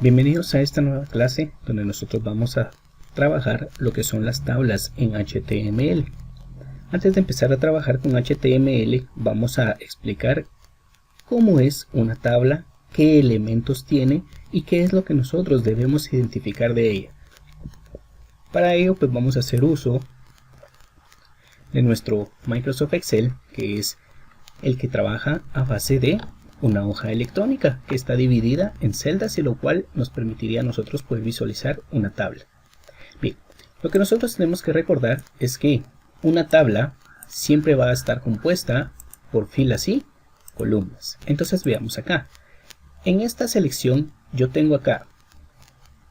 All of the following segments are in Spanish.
Bienvenidos a esta nueva clase donde nosotros vamos a trabajar lo que son las tablas en HTML. Antes de empezar a trabajar con HTML vamos a explicar cómo es una tabla, qué elementos tiene y qué es lo que nosotros debemos identificar de ella. Para ello pues vamos a hacer uso de nuestro Microsoft Excel, que es el que trabaja a base de una hoja electrónica que está dividida en celdas, y lo cual nos permitiría a nosotros poder visualizar una tabla. Bien, lo que nosotros tenemos que recordar es que una tabla siempre va a estar compuesta por filas y columnas. Entonces veamos acá. En esta selección yo tengo acá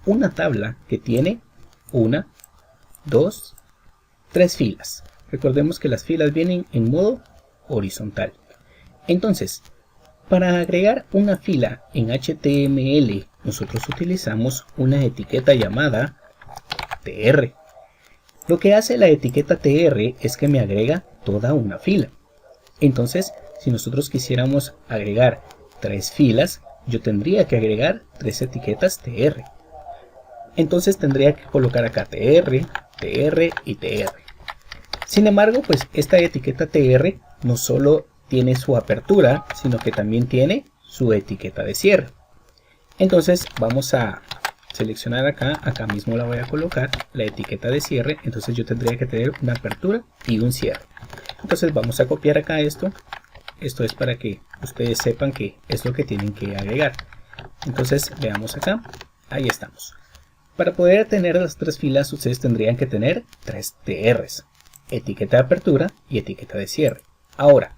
una tabla que tiene 1, 2, 3 filas. Recordemos que las filas vienen en modo horizontal. Entonces, para agregar una fila en HTML, nosotros utilizamos una etiqueta llamada tr. Lo que hace la etiqueta tr es que me agrega toda una fila. Entonces, si nosotros quisiéramos agregar 3 filas, yo tendría que agregar 3 etiquetas tr. Entonces tendría que colocar acá tr, tr y tr. Sin embargo, pues esta etiqueta tr no solo tiene su apertura, sino que también tiene su etiqueta de cierre. Entonces vamos a seleccionar acá mismo la voy a colocar, la etiqueta de cierre. Entonces yo tendría que tener una apertura y un cierre. Entonces vamos a copiar acá esto es para que ustedes sepan que es lo que tienen que agregar. Entonces veamos acá, ahí estamos. Para poder tener las 3 filas ustedes tendrían que tener 3 TRs, etiqueta de apertura y etiqueta de cierre. Ahora,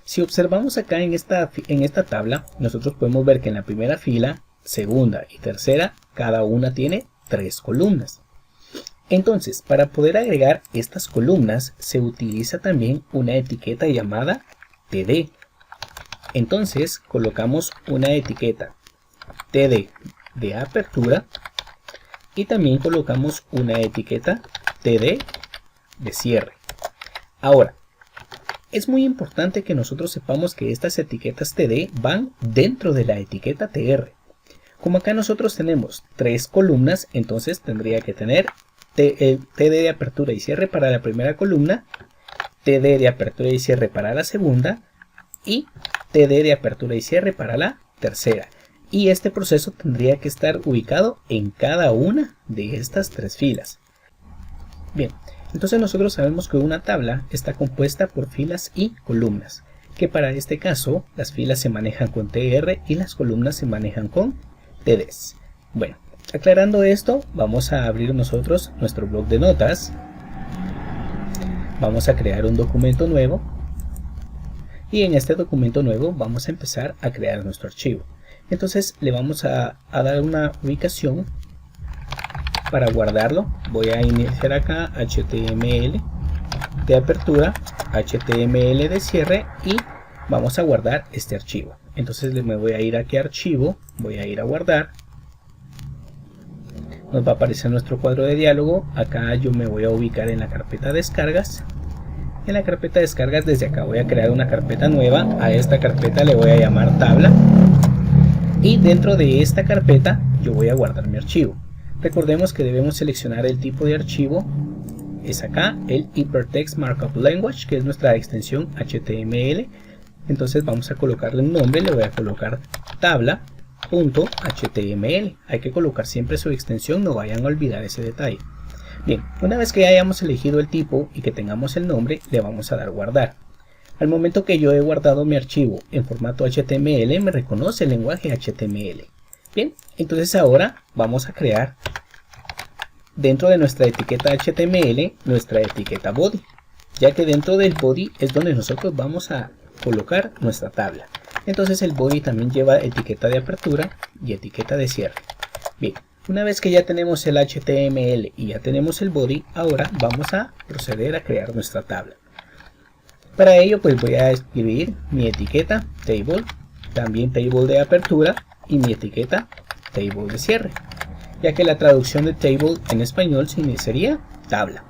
si observamos acá en esta tabla, nosotros podemos ver que en la primera fila, segunda y tercera, cada una tiene 3 columnas. Entonces, para poder agregar estas columnas, se utiliza también una etiqueta llamada TD. Entonces, colocamos una etiqueta TD de apertura y también colocamos una etiqueta TD de cierre. Ahora, es muy importante que nosotros sepamos que estas etiquetas TD van dentro de la etiqueta TR. Como acá nosotros tenemos 3 columnas, entonces tendría que tener TD de apertura y cierre para la primera columna, TD de apertura y cierre para la segunda y TD de apertura y cierre para la tercera. Y este proceso tendría que estar ubicado en cada una de estas 3 filas. Bien. Entonces nosotros sabemos que una tabla está compuesta por filas y columnas, que para este caso las filas se manejan con TR y las columnas se manejan con TDs. Bueno, aclarando esto, vamos a abrir nosotros nuestro bloc de notas. Vamos a crear un documento nuevo y en este documento nuevo vamos a empezar a crear nuestro archivo. Entonces le vamos a dar una ubicación. Para guardarlo voy a iniciar acá HTML de apertura, HTML de cierre y vamos a guardar este archivo. Entonces me voy a ir aquí a archivo, voy a ir a guardar. Nos va a aparecer nuestro cuadro de diálogo. Acá yo me voy a ubicar en la carpeta descargas. En la carpeta descargas desde acá voy a crear una carpeta nueva. A esta carpeta le voy a llamar tabla. Y dentro de esta carpeta yo voy a guardar mi archivo. Recordemos que debemos seleccionar el tipo de archivo, es acá el Hypertext Markup Language, que es nuestra extensión HTML. Entonces vamos a colocarle un nombre, le voy a colocar tabla.html. Hay que colocar siempre su extensión, no vayan a olvidar ese detalle. Bien, una vez que ya hayamos elegido el tipo y que tengamos el nombre, le vamos a dar guardar. Al momento que yo he guardado mi archivo en formato HTML, me reconoce el lenguaje HTML. Bien, entonces ahora vamos a crear dentro de nuestra etiqueta HTML nuestra etiqueta body, ya que dentro del body es donde nosotros vamos a colocar nuestra tabla. Entonces el body también lleva etiqueta de apertura y etiqueta de cierre. Bien, una vez que ya tenemos el HTML y ya tenemos el body, ahora vamos a proceder a crear nuestra tabla. Para ello pues voy a escribir mi etiqueta table, también table de apertura y mi etiqueta table de cierre, ya que la traducción de table en español sería tabla.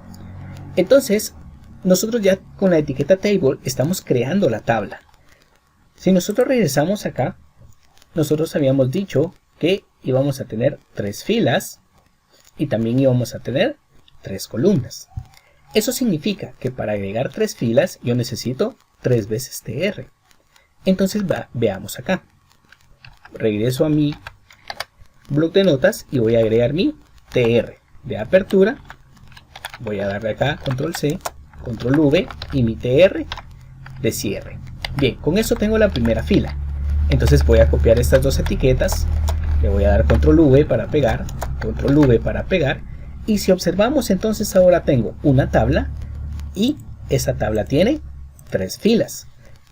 Entonces nosotros ya con la etiqueta table estamos creando la tabla. Si nosotros regresamos acá, nosotros habíamos dicho que y vamos a tener 3 filas y también íbamos a tener 3 columnas. Eso significa que para agregar 3 filas yo necesito 3 veces TR. Entonces veamos acá. Regreso a mi bloc de notas y voy a agregar mi TR de apertura. Voy a darle acá control C, control V y mi TR de cierre. Bien, con eso tengo la primera fila. Entonces voy a copiar estas dos etiquetas. Le voy a dar control V para pegar, control V para pegar. Y si observamos, entonces ahora tengo una tabla y esa tabla tiene 3 filas.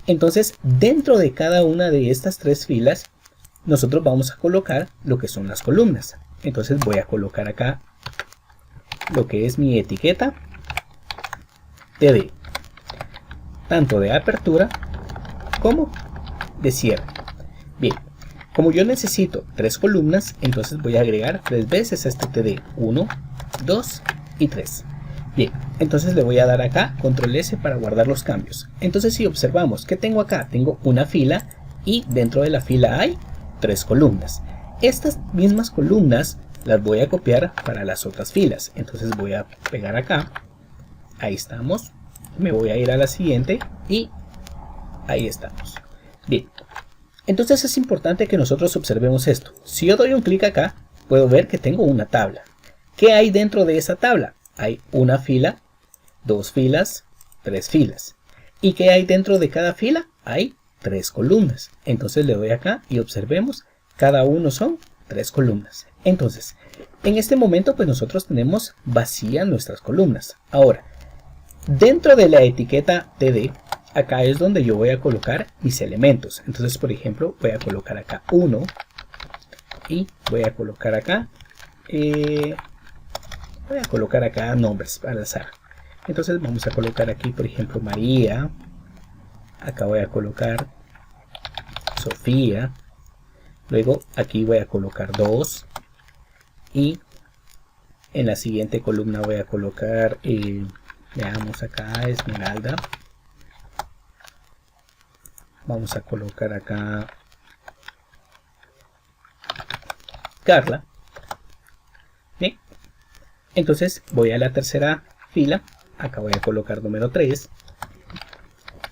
Entonces dentro de cada una de estas 3 filas nosotros vamos a colocar lo que son las columnas. Entonces voy a colocar acá lo que es mi etiqueta TD, tanto de apertura como de cierre. Bien, como yo necesito 3 columnas, entonces voy a agregar 3 veces a este TD, 1, 2 y 3. Bien, entonces le voy a dar acá control S para guardar los cambios. Entonces si observamos, ¿qué tengo acá? Tengo una fila y dentro de la fila hay 3 columnas. Estas mismas columnas las voy a copiar para las otras filas. Entonces voy a pegar acá. Ahí estamos. Me voy a ir a la siguiente y ahí estamos. Bien. Entonces es importante que nosotros observemos esto. Si yo doy un clic acá, puedo ver que tengo una tabla. ¿Qué hay dentro de esa tabla? Hay una fila, 2 filas, 3 filas. ¿Y qué hay dentro de cada fila? Hay 3 columnas. Entonces le doy acá y observemos, cada uno son 3 columnas. Entonces, en este momento pues nosotros tenemos vacías nuestras columnas. Ahora, dentro de la etiqueta TD, acá es donde yo voy a colocar mis elementos. Entonces, por ejemplo, voy a colocar acá 1 y voy a colocar acá nombres al azar. Entonces vamos a colocar aquí, por ejemplo, María. Acá voy a colocar Sofía. Luego aquí voy a colocar 2 y en la siguiente columna voy a colocar veamos acá Esmeralda. Vamos a colocar acá Carla. Bien, entonces voy a la tercera fila. Acá voy a colocar número 3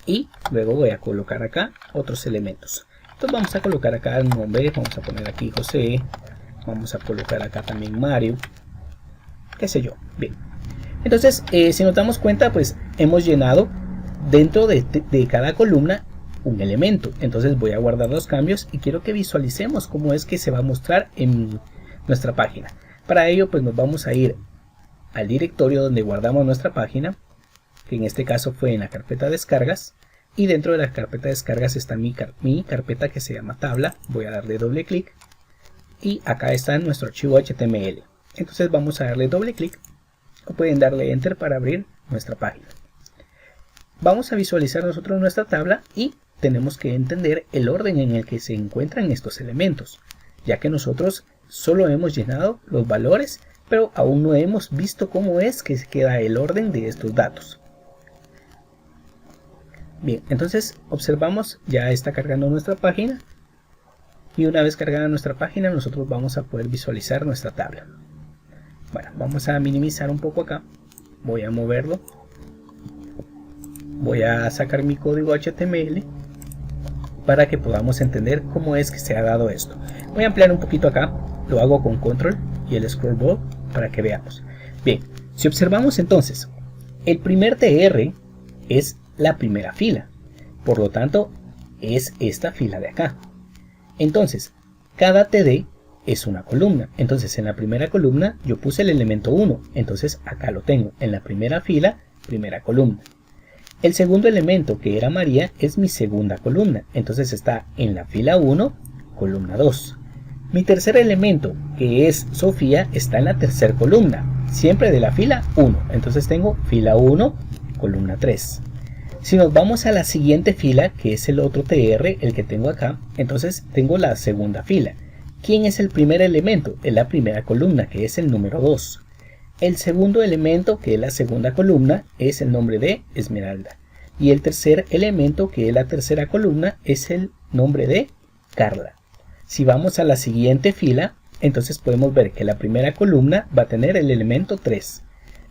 y luego voy a colocar acá otros elementos. Entonces vamos a colocar acá el nombre, vamos a poner aquí José, vamos a colocar acá también Mario, qué sé yo. Bien, entonces si nos damos cuenta, pues hemos llenado dentro de cada columna un elemento. Entonces voy a guardar los cambios y quiero que visualicemos cómo es que se va a mostrar en nuestra página. Para ello pues nos vamos a ir al directorio donde guardamos nuestra página, que en este caso fue en la carpeta descargas. Y dentro de la carpeta de descargas está mi carpeta que se llama tabla. Voy a darle doble clic y acá está nuestro archivo HTML. Entonces vamos a darle doble clic o pueden darle enter para abrir nuestra página. Vamos a visualizar nosotros nuestra tabla y tenemos que entender el orden en el que se encuentran estos elementos, ya que nosotros solo hemos llenado los valores, pero aún no hemos visto cómo es que se queda el orden de estos datos. Bien, entonces observamos, ya está cargando nuestra página y una vez cargada nuestra página nosotros vamos a poder visualizar nuestra tabla. Bueno, vamos a minimizar un poco acá, voy a moverlo, voy a sacar mi código HTML para que podamos entender cómo es que se ha dado esto. Voy a ampliar un poquito acá, lo hago con control y el scroll bar para que veamos. Bien, si observamos entonces, el primer TR es la primera fila, por lo tanto es esta fila de acá. Entonces cada TD es una columna, entonces en la primera columna yo puse el elemento 1, entonces acá lo tengo en la primera fila, primera columna. El segundo elemento, que era María, es mi segunda columna, entonces está en la fila 1, columna 2. Mi tercer elemento, que es Sofía, está en la tercera columna, siempre de la fila 1, entonces tengo fila 1, columna 3. Si nos vamos a la siguiente fila, que es el otro TR, el que tengo acá, entonces tengo la segunda fila. ¿Quién es el primer elemento? Es la primera columna, que es el número 2. El segundo elemento, que es la segunda columna, es el nombre de Esmeralda. Y el tercer elemento, que es la tercera columna, es el nombre de Carla. Si vamos a la siguiente fila, entonces podemos ver que la primera columna va a tener el elemento 3,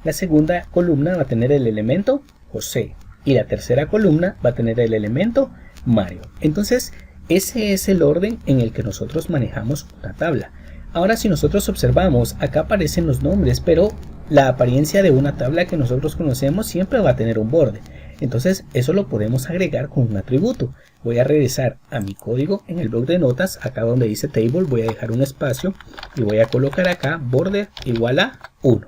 la segunda columna va a tener el elemento José y la tercera columna va a tener el elemento Mario. Entonces ese es el orden en el que nosotros manejamos una tabla. Ahora si nosotros observamos, acá aparecen los nombres, pero la apariencia de una tabla que nosotros conocemos siempre va a tener un borde. Entonces eso lo podemos agregar con un atributo. Voy a regresar a mi código en el bloc de notas, acá donde dice table voy a dejar un espacio y voy a colocar acá border igual a 1.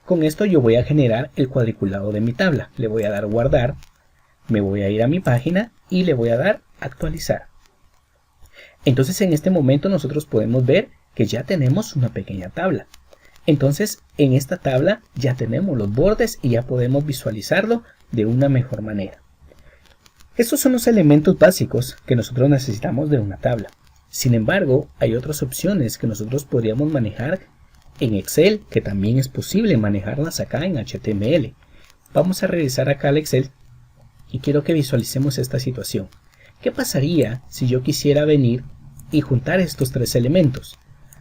Con esto yo voy a generar el cuadriculado de mi tabla. Le voy a dar guardar, me voy a ir a mi página y le voy a dar actualizar. Entonces en este momento nosotros podemos ver que ya tenemos una pequeña tabla. Entonces en esta tabla ya tenemos los bordes y ya podemos visualizarlo de una mejor manera. Estos son los elementos básicos que nosotros necesitamos de una tabla. Sin embargo, hay otras opciones que nosotros podríamos manejar en Excel, que también es posible manejarlas acá en HTML. Vamos a regresar acá al Excel y quiero que visualicemos esta situación. ¿Qué pasaría si yo quisiera venir y juntar estos tres elementos?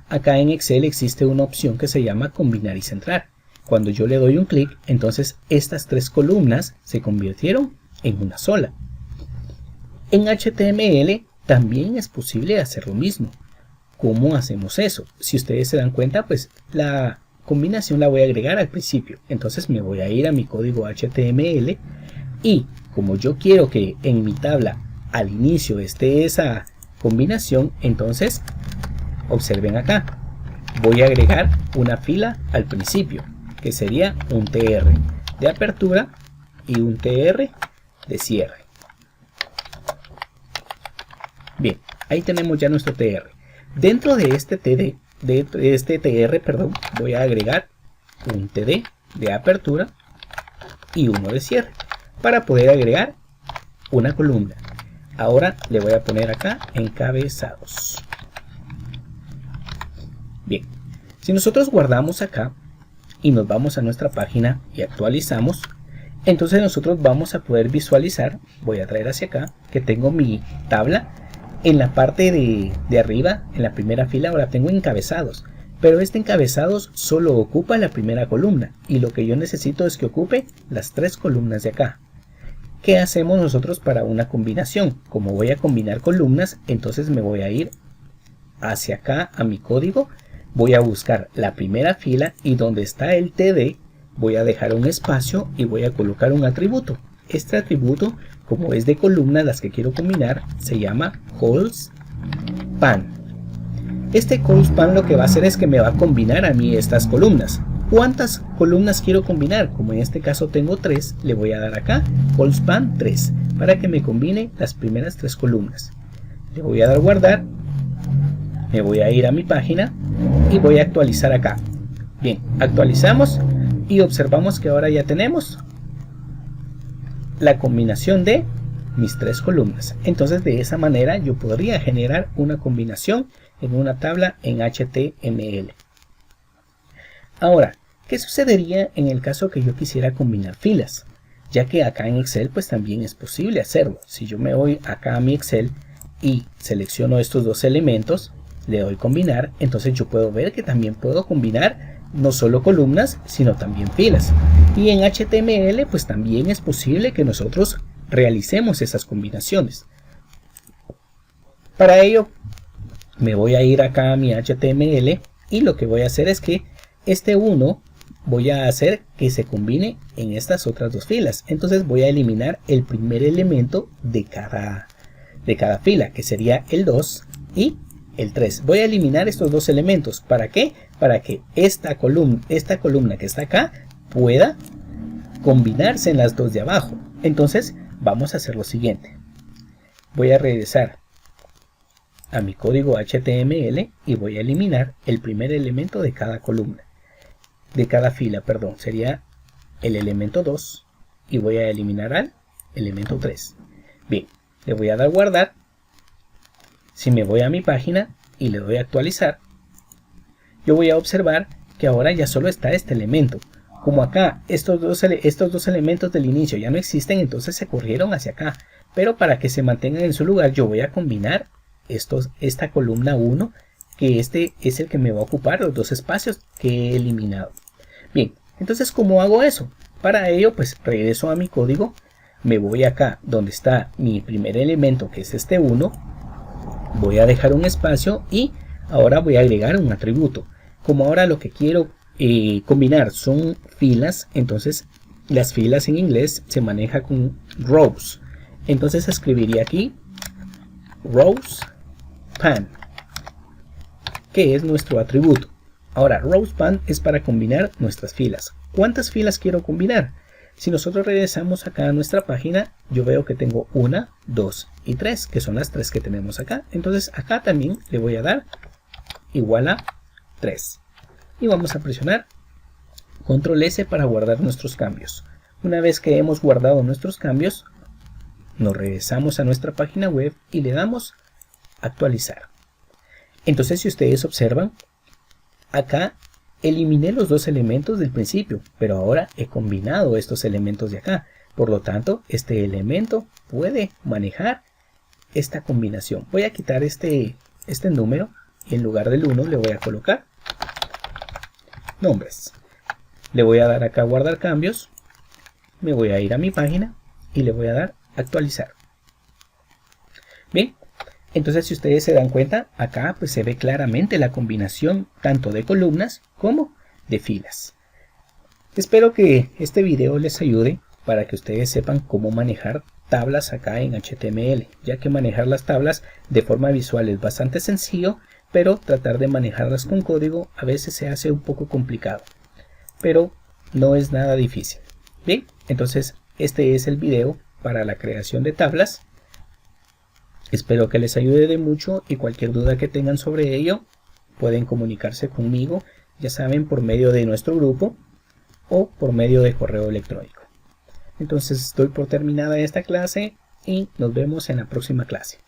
Acá en Excel existe una opción que se llama combinar y centrar. Cuando yo le doy un clic, entonces estas tres columnas se convirtieron en una sola. En HTML también es posible hacer lo mismo. ¿Cómo hacemos eso? Si ustedes se dan cuenta, pues la combinación la voy a agregar al principio. Entonces me voy a ir a mi código HTML y como yo quiero que en mi tabla al inicio esté esa combinación, entonces observen acá. Voy a agregar una fila al principio, que sería un TR de apertura y un TR de cierre. Bien, ahí tenemos ya nuestro TR. Dentro de este TR, voy a agregar un TD de apertura y uno de cierre para poder agregar una columna. Ahora le voy a poner acá encabezados. Bien, si nosotros guardamos acá y nos vamos a nuestra página y actualizamos, entonces nosotros vamos a poder visualizar, voy a traer hacia acá, que tengo mi tabla. En la parte de arriba, en la primera fila, ahora tengo encabezados, pero este encabezados solo ocupa la primera columna y lo que yo necesito es que ocupe las tres columnas de acá. ¿Qué hacemos nosotros para una combinación? Como voy a combinar columnas, entonces me voy a ir hacia acá a mi código, voy a buscar la primera fila y donde está el TD voy a dejar un espacio y voy a colocar un atributo. Este atributo, como es de columnas las que quiero combinar, se llama ColsSpan. Este ColsSpan lo que va a hacer es que me va a combinar a mí estas columnas. ¿Cuántas columnas quiero combinar? Como en este caso tengo 3, le voy a dar acá ColsSpan 3 para que me combine las primeras 3 columnas. Le voy a dar guardar, me voy a ir a mi página y voy a actualizar acá. Bien, actualizamos y observamos que ahora ya tenemos la combinación de mis 3 columnas. Entonces de esa manera yo podría generar una combinación en una tabla en HTML. Ahora, ¿qué sucedería en el caso que yo quisiera combinar filas? Ya que acá en Excel pues también es posible hacerlo. Si yo me voy acá a mi Excel y selecciono estos dos elementos, le doy combinar, entonces yo puedo ver que también puedo combinar no solo columnas, sino también filas. Y en HTML pues también es posible que nosotros realicemos esas combinaciones. Para ello me voy a ir acá a mi HTML y lo que voy a hacer es que este 1 voy a hacer que se combine en estas otras dos filas. Entonces voy a eliminar el primer elemento de cada fila, que sería el 2 y el 3. Voy a eliminar estos dos elementos. ¿Para qué? Para que esta columna que está acá pueda combinarse en las dos de abajo. Entonces vamos a hacer lo siguiente. Voy a regresar a mi código HTML y voy a eliminar el primer elemento de cada columna. De cada fila, perdón, sería el elemento 2 y voy a eliminar al elemento 3. Bien, le voy a dar guardar. Si me voy a mi página y le doy a actualizar, yo voy a observar que ahora ya solo está este elemento. Como acá estos dos elementos del inicio ya no existen, entonces se corrieron hacia acá. Pero para que se mantengan en su lugar, yo voy a combinar esta columna 1 que este es el que me va a ocupar los dos espacios que he eliminado. Bien, entonces ¿cómo hago eso? Para ello pues regreso a mi código, me voy acá donde está mi primer elemento, que es este 1, voy a dejar un espacio y ahora voy a agregar un atributo. Como ahora lo que quiero combinar son filas, entonces las filas en inglés se maneja con rows. Entonces escribiría aquí rows pan, que es nuestro atributo. Ahora rows pan es para combinar nuestras filas. ¿Cuántas filas quiero combinar? Si nosotros regresamos acá a nuestra página, yo veo que tengo 1, 2 y 3, que son las 3 que tenemos acá. Entonces acá también le voy a dar igual a 3. Y vamos a presionar Control S para guardar nuestros cambios. Una vez que hemos guardado nuestros cambios, nos regresamos a nuestra página web y le damos actualizar. Entonces si ustedes observan, acá eliminé los dos elementos del principio, pero ahora he combinado estos elementos de acá. Por lo tanto, este elemento puede manejar esta combinación. Voy a quitar este número y en lugar del 1 le voy a colocar nombres. Le voy a dar acá guardar cambios, me voy a ir a mi página y le voy a dar actualizar. Bien, entonces si ustedes se dan cuenta, acá pues se ve claramente la combinación tanto de columnas como de filas. Espero que este video les ayude para que ustedes sepan cómo manejar tablas acá en HTML, ya que manejar las tablas de forma visual es bastante sencillo, pero tratar de manejarlas con código a veces se hace un poco complicado, pero no es nada difícil. Bien, entonces este es el video para la creación de tablas. Espero que les ayude de mucho y cualquier duda que tengan sobre ello pueden comunicarse conmigo, ya saben, por medio de nuestro grupo o por medio de correo electrónico. Entonces doy por terminada esta clase y nos vemos en la próxima clase.